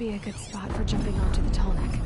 be a good spot for jumping onto the Tallneck.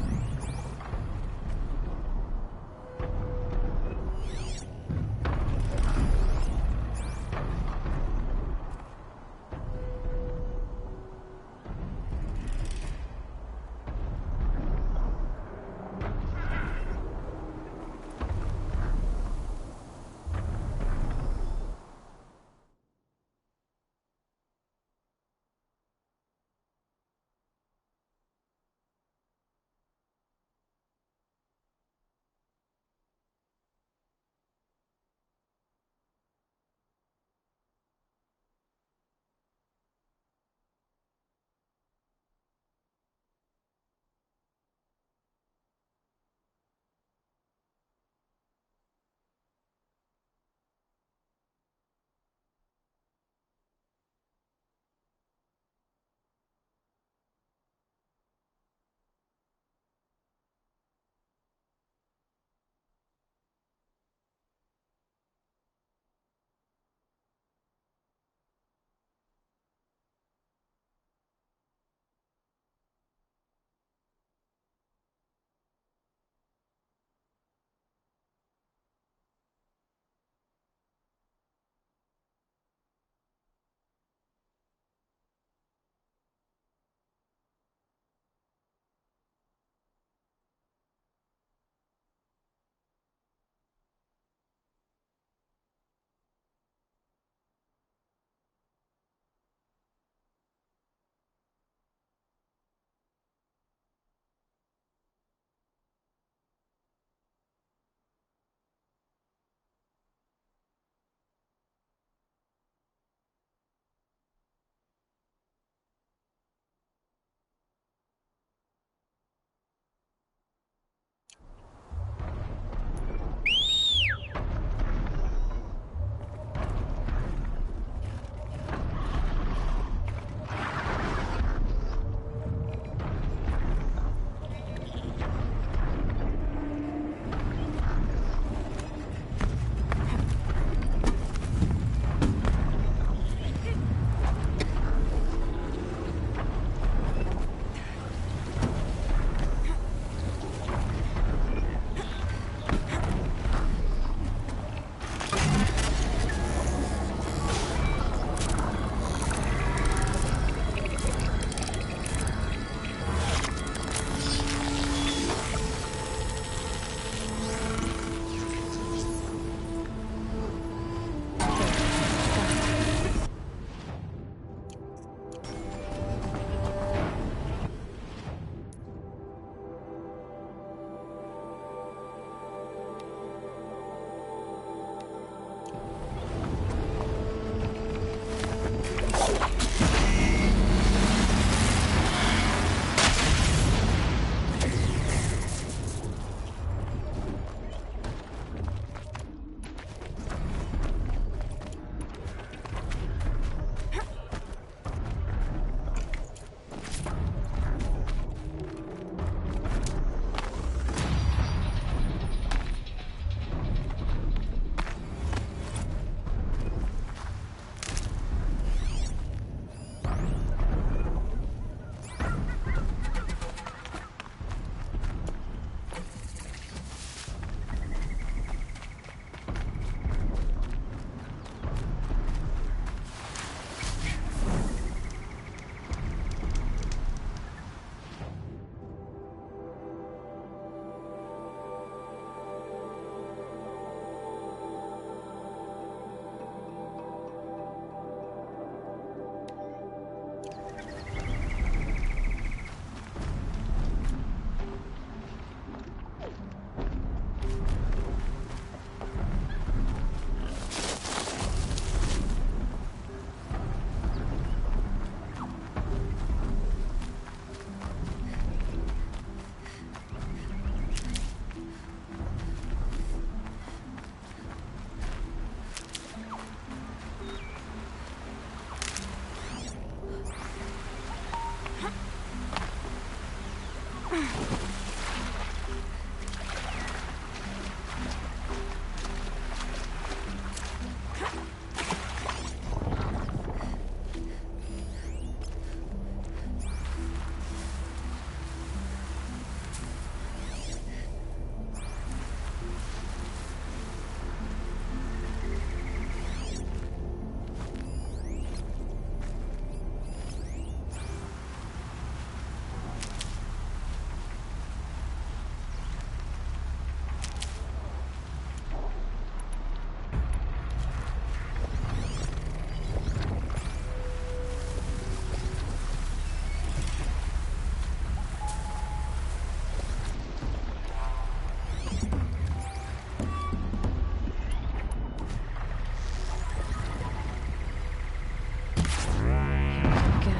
Here we go again.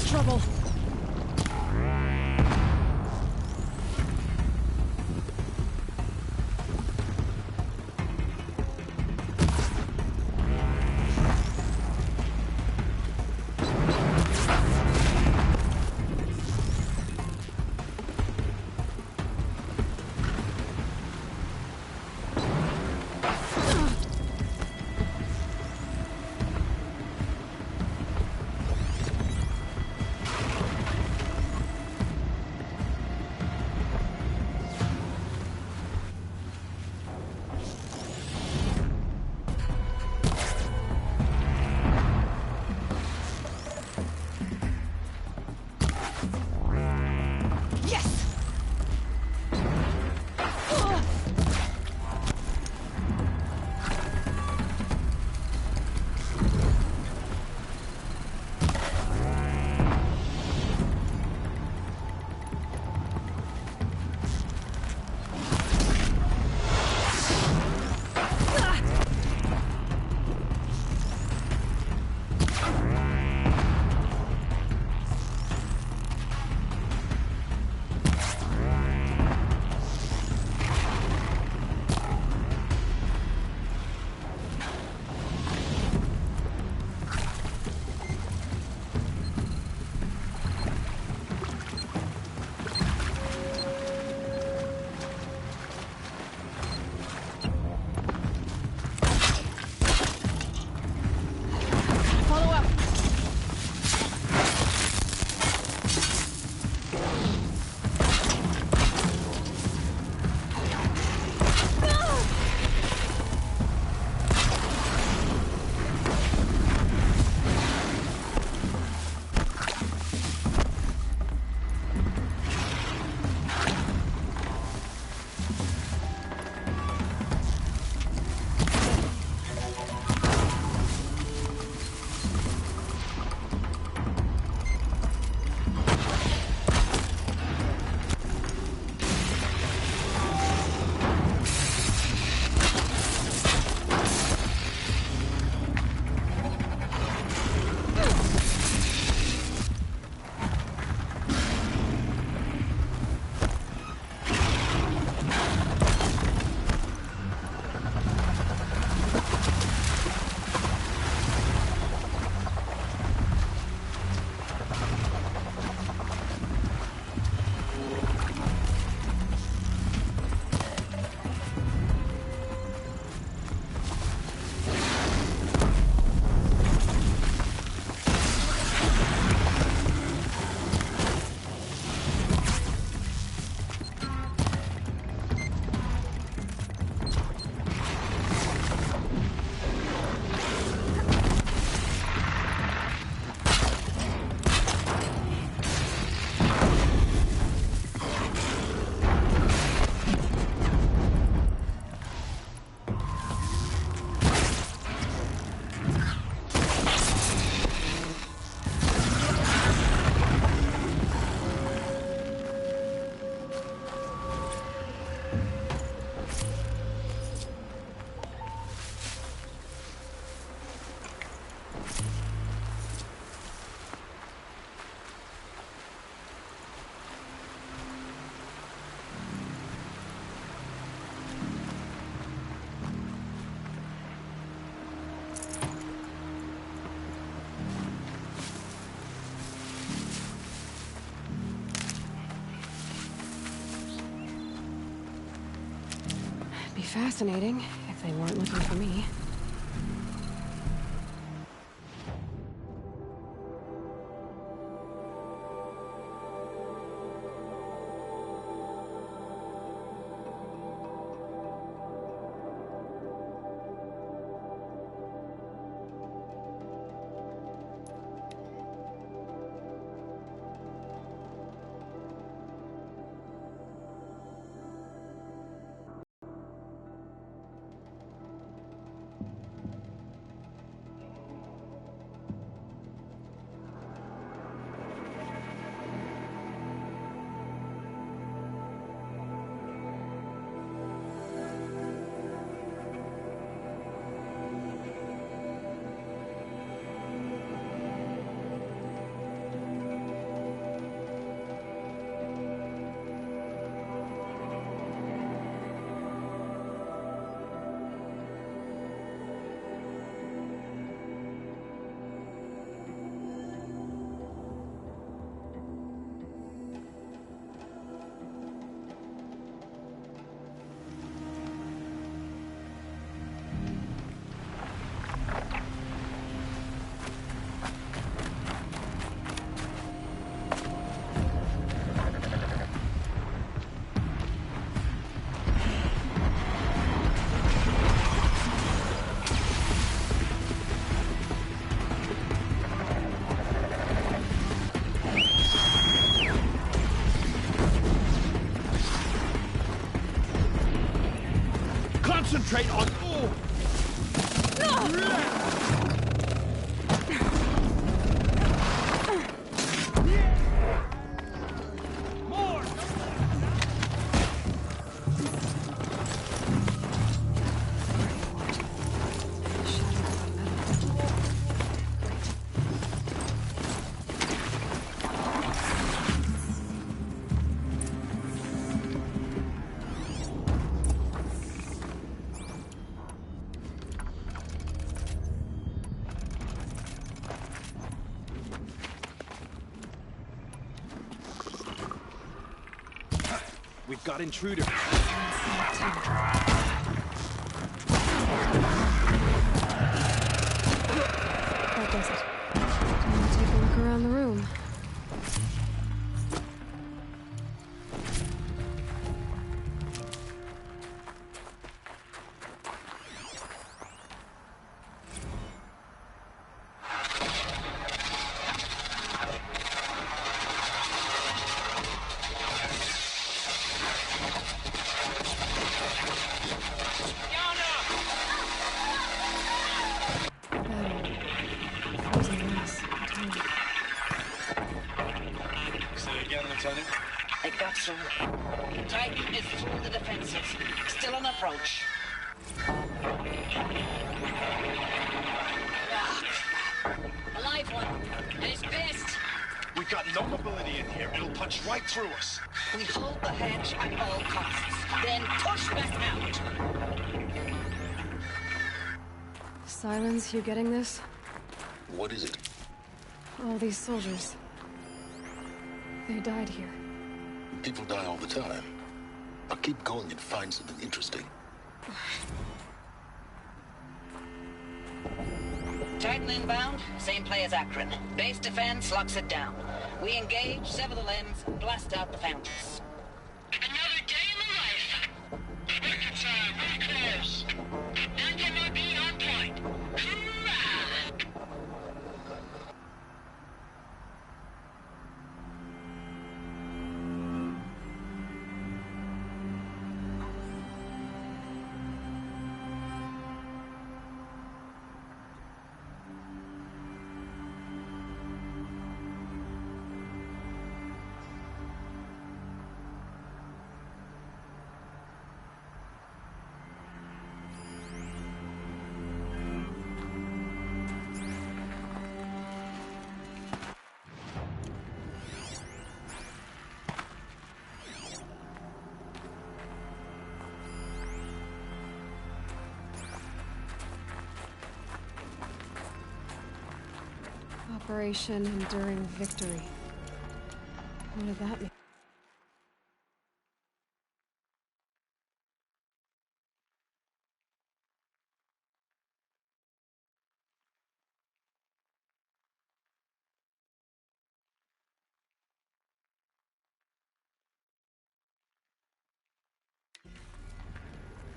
Trouble. fascinating, if they weren't looking for me. Concentrate on... Oh. More! We've got intruders. That does it. Time to take a look around the room. It got through. Titan is through the defenses. Still on approach. A live one. And it's pissed. We've got no mobility in here. It'll punch right through us. We hold the hedge at all costs. Then push back out. Silence, you getting this? What is it? All these soldiers. They died here. People die all the time. I'll keep going and find something interesting. Titan inbound, same play as Akron. Base defense locks it down. We engage, sever the limbs, blast out the fountains. Another day in the life. Record time, really close. MIB on point. Hoorah! Operation Enduring Victory. What did that mean?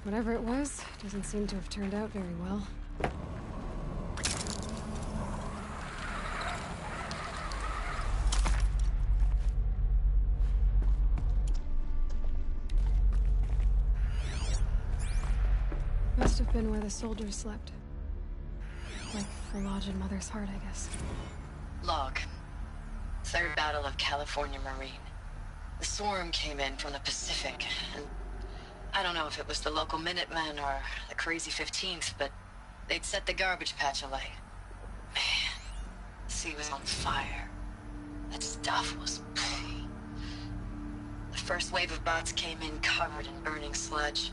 Whatever it was, doesn't seem to have turned out very well. Must have been where the soldiers slept. Like the lodge in Mother's Heart, I guess. Log. Third Battle of California Marine. The swarm came in from the Pacific, and I don't know if it was the local Minutemen or the Crazy 15th, but they'd set the garbage patch alight. Man, the sea was on fire. That stuff was... The first wave of bots came in covered in burning sludge.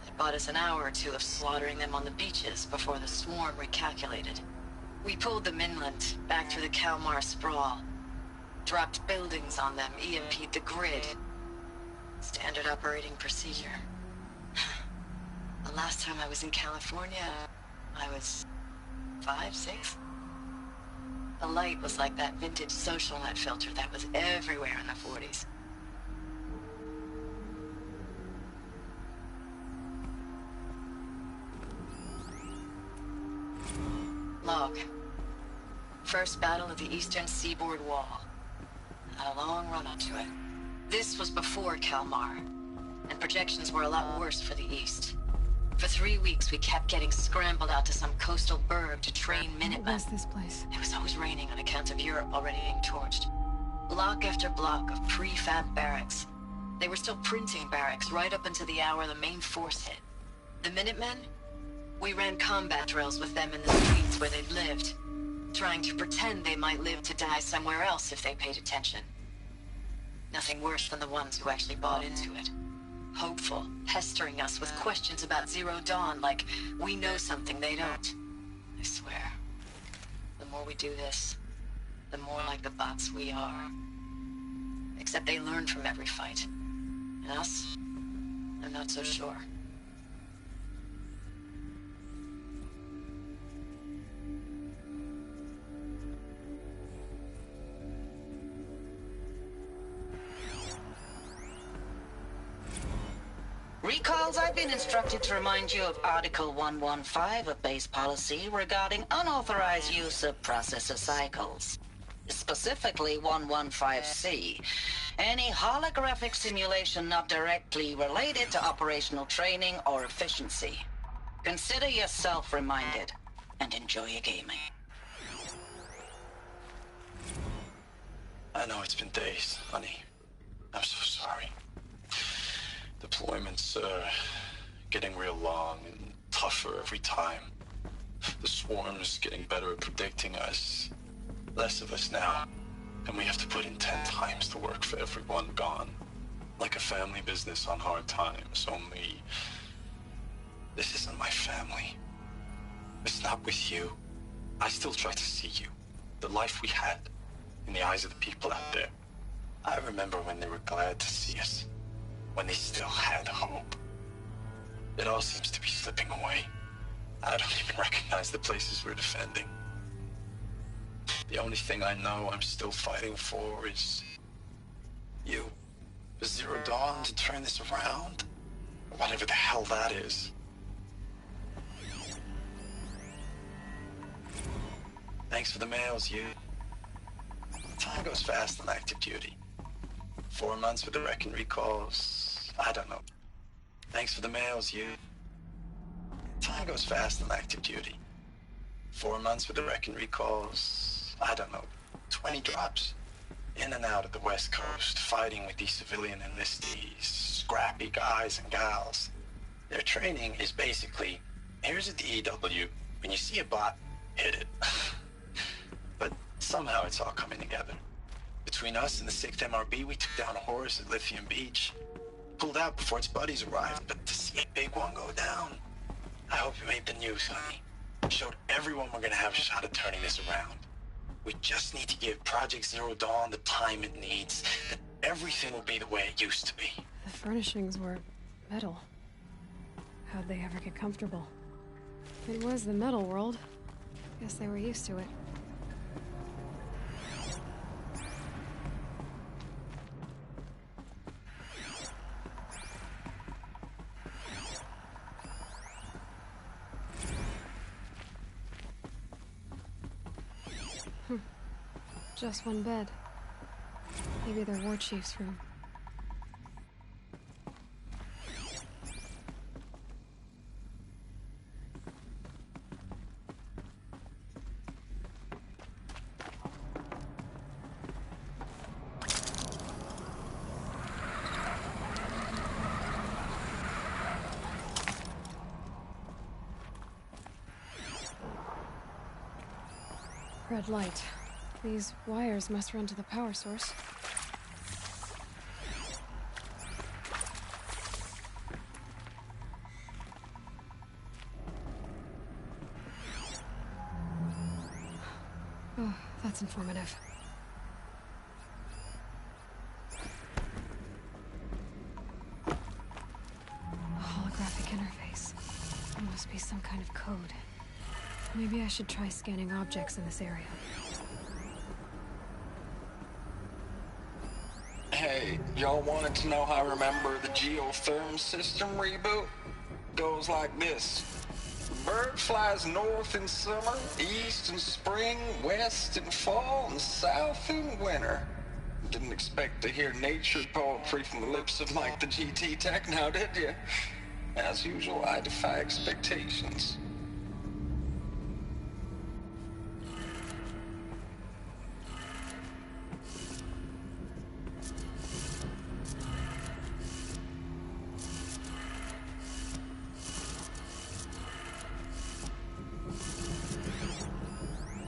It bought us an hour or two of slaughtering them on the beaches before the swarm recalculated. We pulled them inland, back through the Kalmar sprawl. Dropped buildings on them, EMP'd the grid. Standard operating procedure. The last time I was in California, I was 5, 6? The light was like that vintage social net filter that was everywhere in the 40s. Log. First battle of the eastern seaboard wall. Had a long run up to it. This was before Kalmar, and projections were a lot worse for the east. For 3 weeks, we kept getting scrambled out to some coastal burg to train Minutemen. What was this place? It was always raining on account of Europe already being torched. Block after block of prefab barracks. They were still printing barracks right up until the hour the main force hit. The Minutemen? We ran combat drills with them in the streets where they'd lived, trying to pretend they might live to die somewhere else if they paid attention. Nothing worse than the ones who actually bought into it. Hopeful, pestering us with questions about Zero Dawn like we know something they don't. I swear, the more we do this, the more like the bots we are. Except they learn from every fight. And us? I'm not so sure. Recalls, I've been instructed to remind you of Article 115 of base policy regarding unauthorized use of processor cycles. Specifically 115C. Any holographic simulation not directly related to operational training or efficiency. Consider yourself reminded, and enjoy your gaming. I know it's been days, honey. I'm so sorry. Deployments are getting real long and tougher every time. The swarm's getting better at predicting us. Less of us now. And we have to put in 10 times the work for everyone gone. Like a family business on hard times, only... This isn't my family. It's not with you. I still try to see you. The life we had. In the eyes of the people out there. I remember when they were glad to see us. When they still had hope. It all seems to be slipping away. I don't even recognize the places we're defending. The only thing I know I'm still fighting for is... you. For Zero Dawn to turn this around? Whatever the hell that is. Thanks for the mails, you. Time goes fast on active duty. 4 months with the Reckon recalls. I don't know. Thanks for the mails, you. Time goes fast on active duty. 4 months with the Reckon recalls. I don't know. 20 drops. In and out of the West Coast, fighting with these civilian enlistees. Scrappy guys and gals. Their training is basically, here's a DEW. When you see a bot, hit it. But somehow it's all coming together. Between us and the 6th MRB, we took down Horus at Lithium Beach. Pulled out before its buddies arrived, but to see a big one go down... I hope you made the news, honey. Showed everyone we're gonna have a shot at turning this around. We just need to give Project Zero Dawn the time it needs, then everything will be the way it used to be. The furnishings were metal. How'd they ever get comfortable? It was the metal world. Guess they were used to it. Just one bed. Maybe their war chief's room. Red light. These wires must run to the power source. Oh, that's informative. Holographic interface. There must be some kind of code. Maybe I should try scanning objects in this area. Hey, y'all wanted to know how I remember the geotherm system reboot? Goes like this. Bird flies north in summer, east in spring, west in fall, and south in winter. Didn't expect to hear nature poetry from the lips of Mike the GT Tech now, did you? As usual, I defy expectations.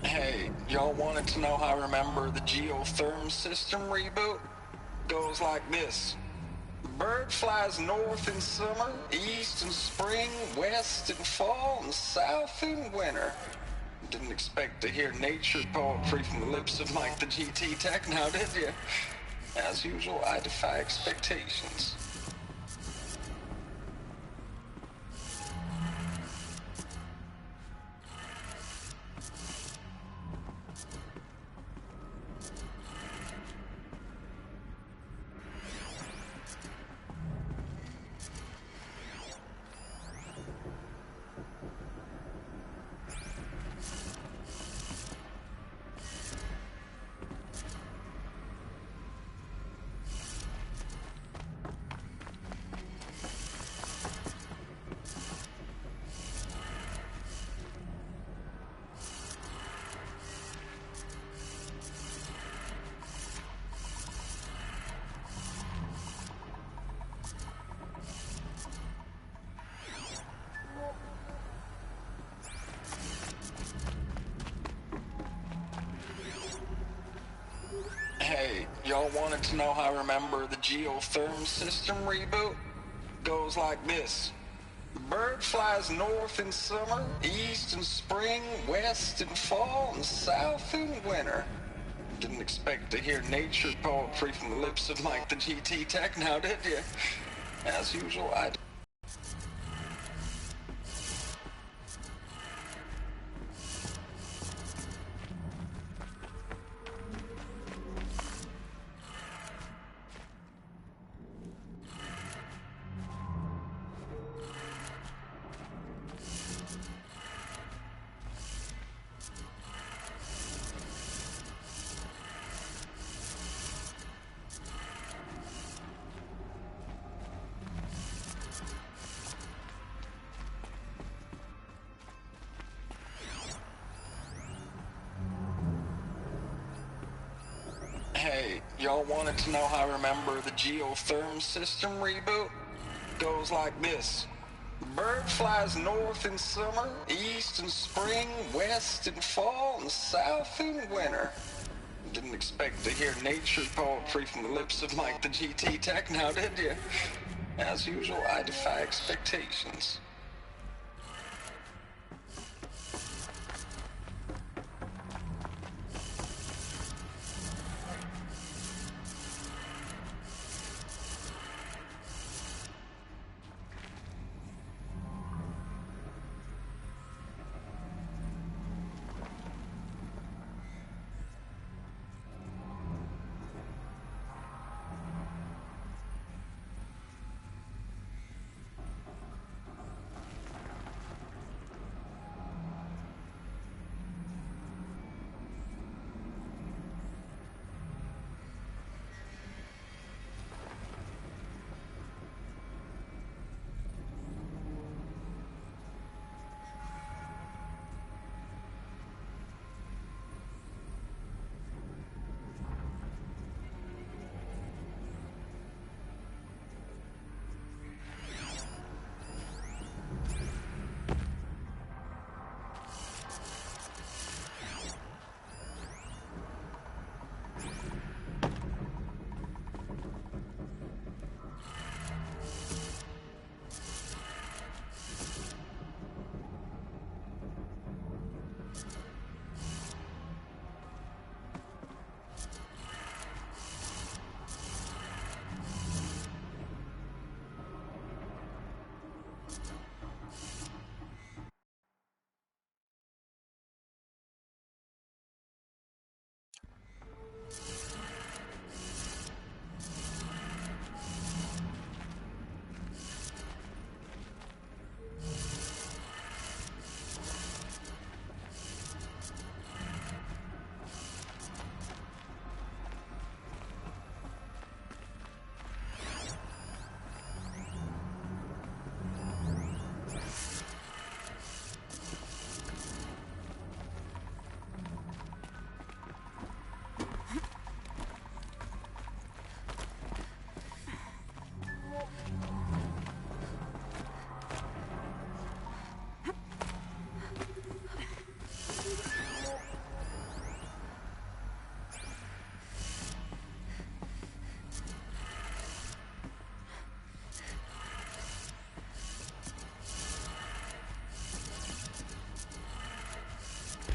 Hey, y'all wanted to know how I remember the geotherm system reboot? Goes like this. Bird flies north in summer, east in spring, west in fall, and south in winter. Didn't expect to hear nature poetry from the lips of Mike the GT Tech now, did you? As usual, I defy expectations. Hey, y'all wanted to know how I remember the geotherm system reboot? Goes like this. Bird flies north in summer, east in spring, west in fall, and south in winter. Didn't expect to hear nature poetry from the lips of Mike the GT Tech now, did you? As usual, I... Hey, y'all wanted to know how I remember the geotherm system reboot? Goes like this. Bird flies north in summer, east in spring, west in fall, and south in winter. Didn't expect to hear nature poetry from the lips of Mike the GT Tech now, did you? As usual, I defy expectations.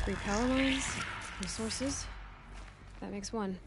3 power lines, resources. That makes 1.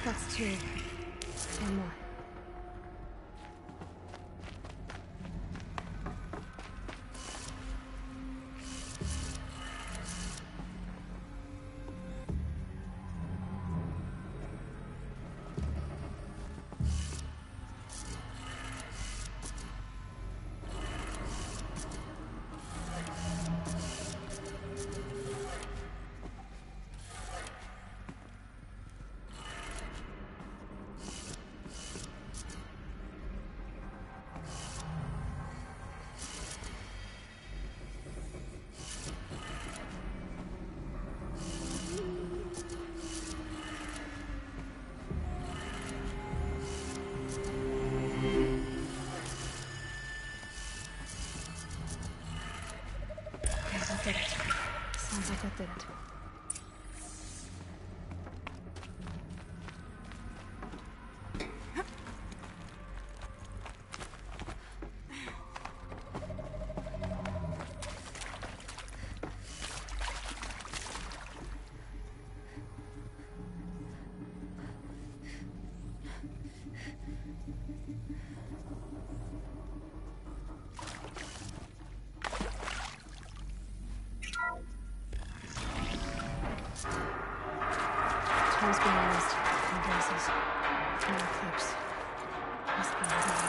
That's 2. 1 more. Did it. Sounds like that did it. Time's being used in places. No eclipse. Must be another way.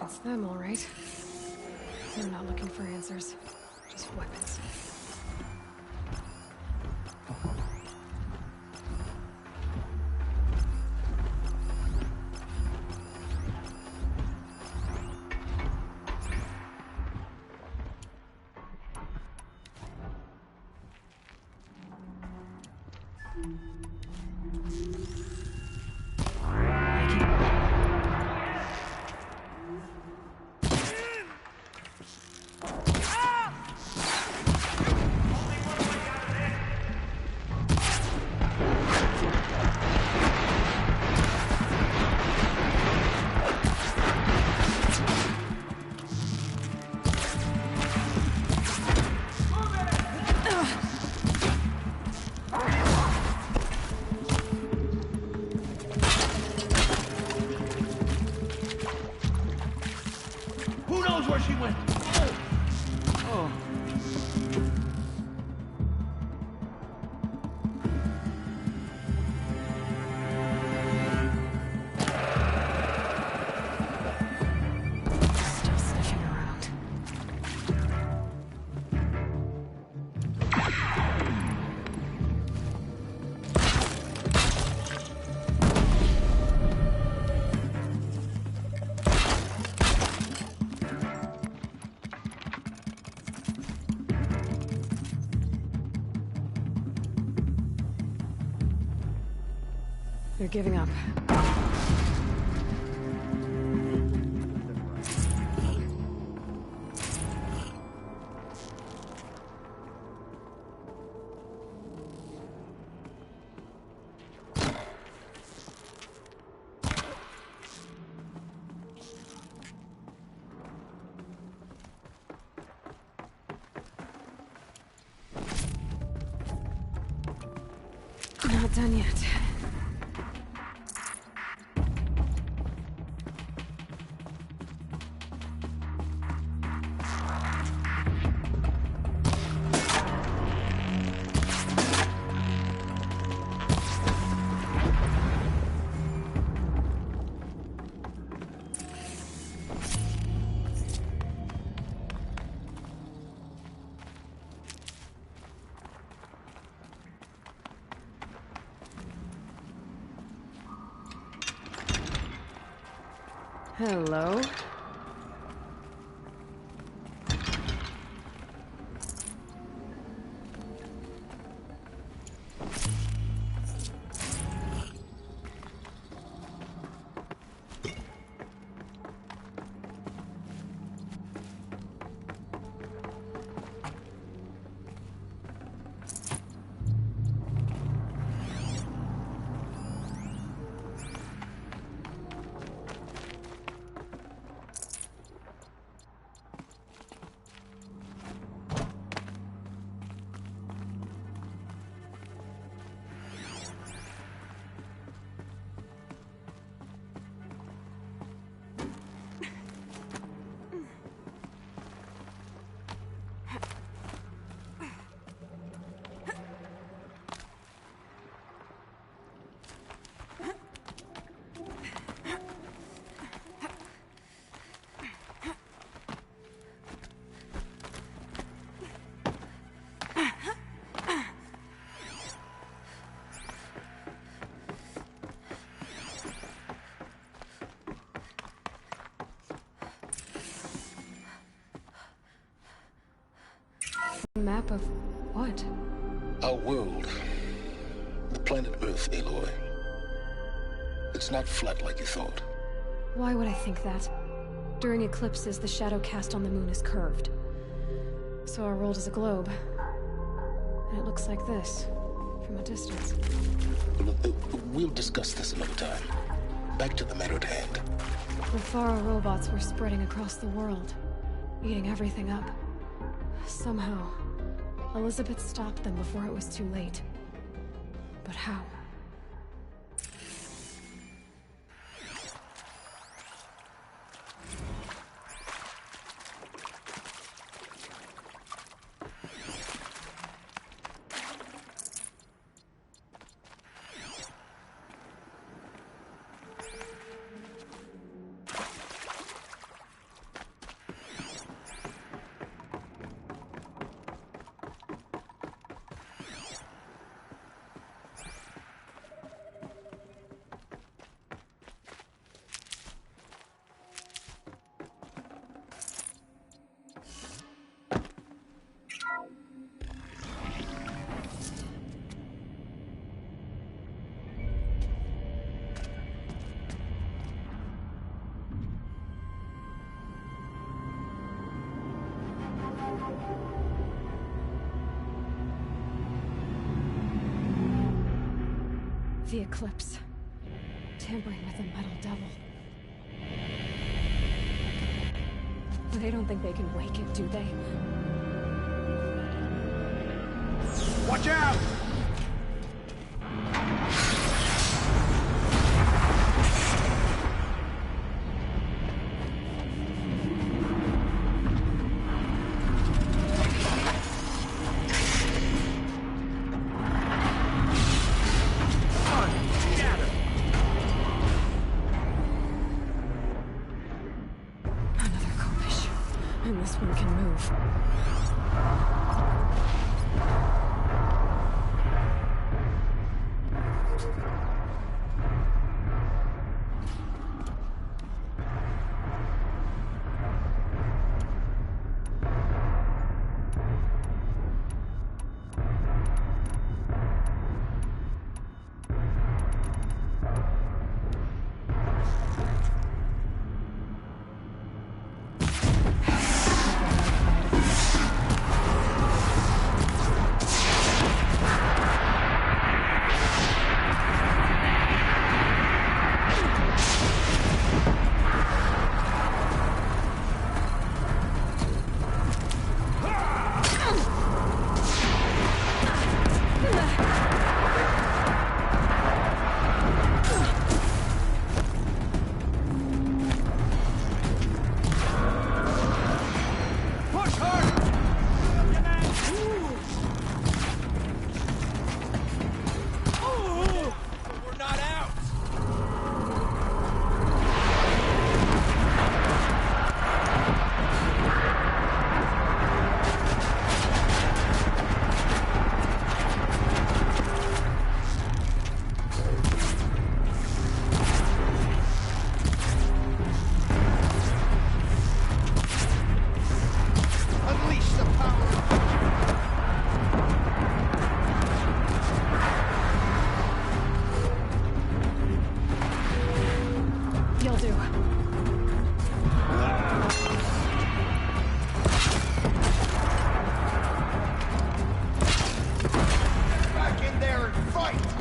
It's them, all right. They're not looking for answers, just weapons. knows where she went. Oh. Still sniffing around. They're giving up. Not done yet. Hello? Map of what? Our world. The planet Earth, Aloy. It's not flat like you thought. Why would I think that? During eclipses, the shadow cast on the moon is curved. So our world is a globe. And it looks like this, from a distance. We'll discuss this another time. Back to the matter at hand. The Faro robots were spreading across the world, eating everything up. Somehow, Elizabeth stopped them before it was too late. But how? The Eclipse. Tampering with the Metal Devil. They don't think they can wake it, do they? Watch out! This one can move. You'll do. Back in there and fight!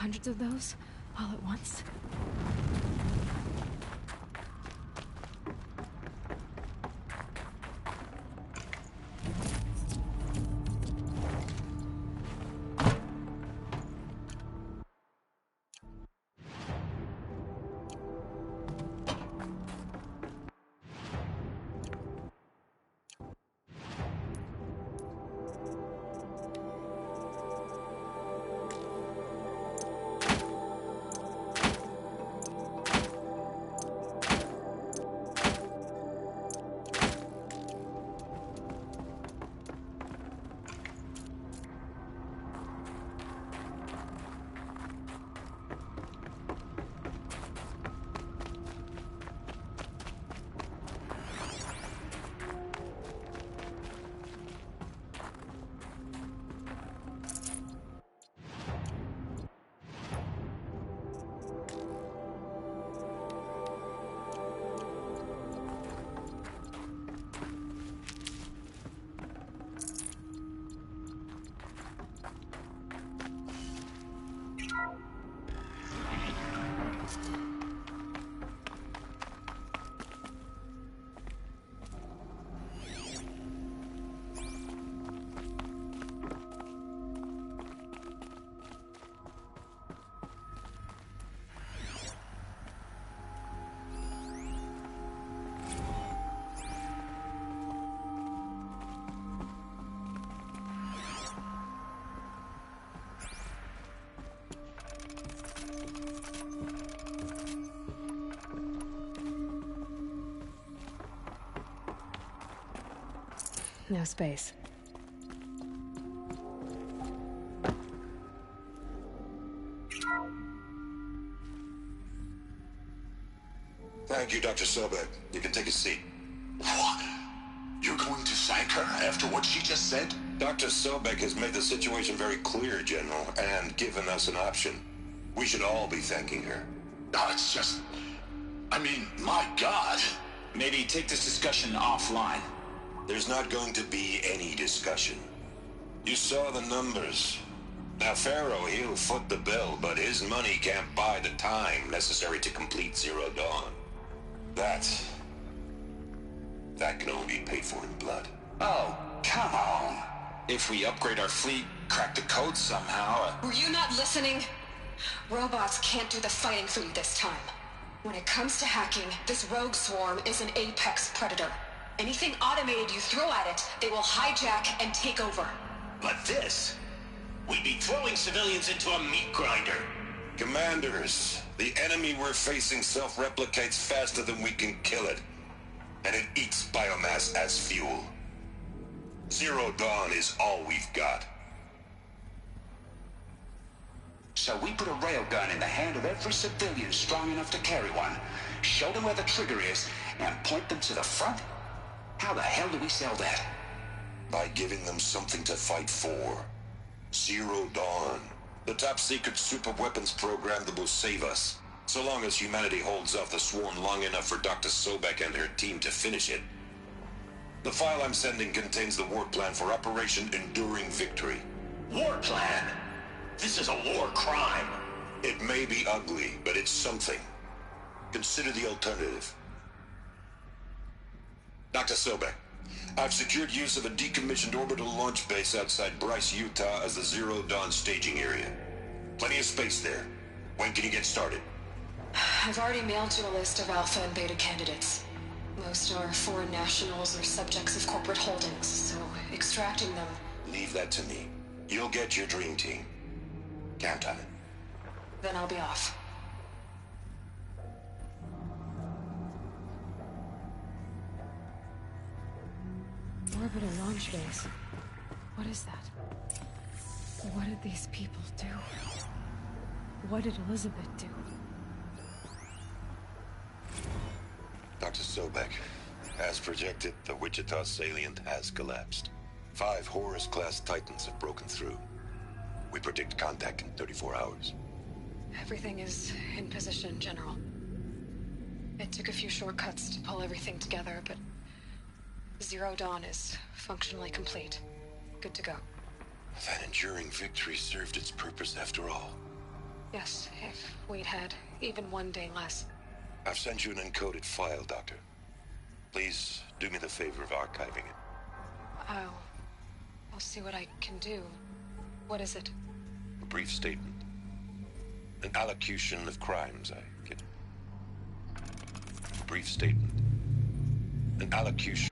hundreds of those all at once? No space. Thank you, Dr. Sobek. You can take a seat. What? You're going to thank her after what she just said? Dr. Sobek has made the situation very clear, General, and given us an option. We should all be thanking her. No, it's just... I mean, my God. Maybe take this discussion offline. There's not going to be any discussion. You saw the numbers. Now, Pharaoh, he'll foot the bill, but his money can't buy the time necessary to complete Zero Dawn. That can only be paid for in blood. Oh, come on. If we upgrade our fleet, crack the code somehow... Were you not listening? Robots can't do the fighting for you this time. When it comes to hacking, this rogue swarm is an apex predator. Anything automated you throw at it, they will hijack and take over. But this... We'd be throwing civilians into a meat grinder. Commanders, the enemy we're facing self-replicates faster than we can kill it. And it eats biomass as fuel. Zero Dawn is all we've got. So we put a railgun in the hand of every civilian strong enough to carry one, show them where the trigger is, and point them to the front? How the hell do we sell that? By giving them something to fight for. Zero Dawn. The top-secret super-weapons program that will save us. So long as humanity holds off the swarm long enough for Dr. Sobek and her team to finish it. The file I'm sending contains the war plan for Operation Enduring Victory. War plan? This is a war crime. It may be ugly, but it's something. Consider the alternative. Dr. Sobek, I've secured use of a decommissioned orbital launch base outside Bryce, Utah as the Zero Dawn staging area. Plenty of space there. When can you get started? I've already mailed you a list of alpha and beta candidates. Most are foreign nationals or subjects of corporate holdings, so extracting them... Leave that to me. You'll get your dream team. Count on it. Then I'll be off. Orbital launch base. What is that? What did these people do? What did Elizabeth do? Dr. Sobek, as projected, the Wichita salient has collapsed. 5 Horus-class Titans have broken through. We predict contact in 34 hours. Everything is in position, General. It took a few shortcuts to pull everything together, but Zero Dawn is functionally complete. Good to go. That enduring victory served its purpose after all. Yes, if we'd had even one day less. I've sent you an encoded file, Doctor. Please do me the favor of archiving it. I'll see what I can do. What is it? A brief statement. An allocution of crimes, I get. A brief statement. An allocution.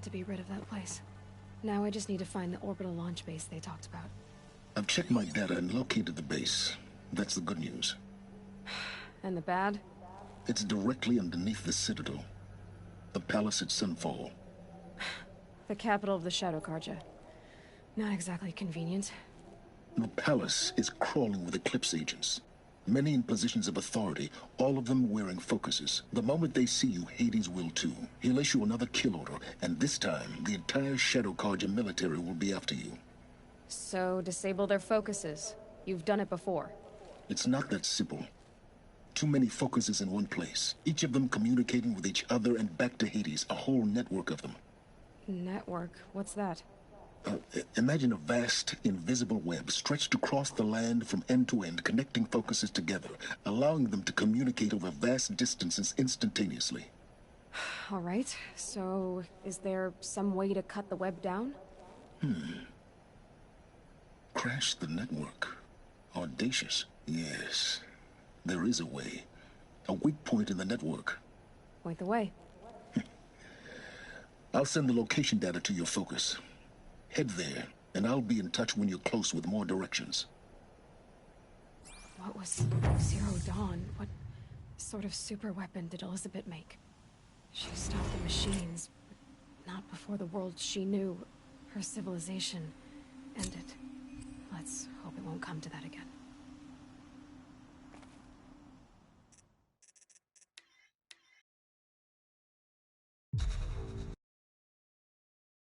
to be rid of that place. Now I just need to find the orbital launch base they talked about. I've checked my data and located the base. That's the good news. And the bad? It's directly underneath the Citadel. The palace at Sunfall. The capital of the Shadow Carja. Not exactly convenient. The palace is crawling with Eclipse agents. Many in positions of authority, all of them wearing focuses. The moment they see you, Hades will too. He'll issue another kill order, and this time, the entire Shadow Carja military will be after you. So, disable their focuses. You've done it before. It's not that simple. Too many focuses in one place, each of them communicating with each other and back to Hades, a whole network of them. Network? What's that? Imagine a vast, invisible web stretched across the land from end to end, connecting focuses together, allowing them to communicate over vast distances instantaneously. All right, so is there some way to cut the web down? Crash the network. Audacious. Yes, there is a way. A weak point in the network. Point the way. I'll send the location data to your focus. Head there, and I'll be in touch when you're close with more directions. What was Zero Dawn? What sort of super weapon did Elizabeth make? She stopped the machines, but not before the world she knew, her civilization, ended. Let's hope it won't come to that again.